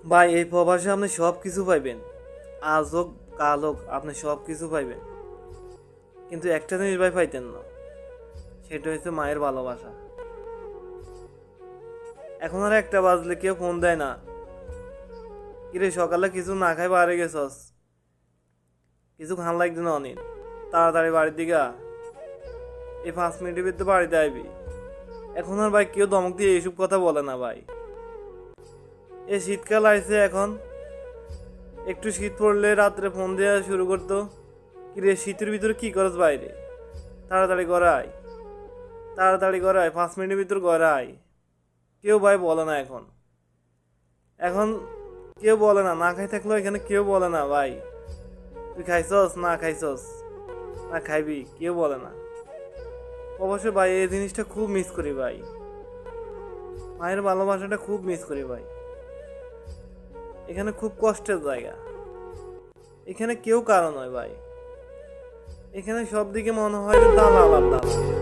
ভাই এই প্রবাসে আপনি সব কিছু পাইবেন, আজ হোক কাল হোক আপনি সব কিছু পাইবেন, কিন্তু একটা জিনিস ভাই পাইতেন না, সেটা হচ্ছে মায়ের ভালোবাসা। এখন আর একটা বাজলে কেউ ফোন দেয় না, কিরে সকালে কিছু না খাই বাইরে গেছস, কিছু খান লাগবে না অনিল, তাড়াতাড়ি বাড়ির দিকে আ। এই 5 মিনিটের ভিতরে বাড়িতে আইবি। এখন আর ভাই কেউ ধমক দিয়ে এইসব কথা বলে না ভাই। এই শীতকাল আইছে, এখন একটু শীত পড়লে রাত্রে ফোন দেওয়া শুরু করতো, কিরে শীতের ভিতরে কি করছ বাইরে, তাড়াতাড়ি গড়াই, তাড়াতাড়ি গড়াই, 5 মিনিটের ভিতর গড়াই। কেউ ভাই বলে না এখন। এখন কেউ বলে না, না খাই থাকলেও এখানে কেউ বলে না ভাই তুই খাইছস না খাইছস না খাইবি, কেউ বলে না। অবশ্য ভাই এই জিনিসটা খুব মিস করি ভাই, মায়ের ভালোবাসাটা খুব মিস করি ভাই। এখানে খুব কষ্টের জায়গা, এখানে কেউ কারো নয় ভাই, এখানে সব দিকে মনে হয় যে দালাল আর দালাল।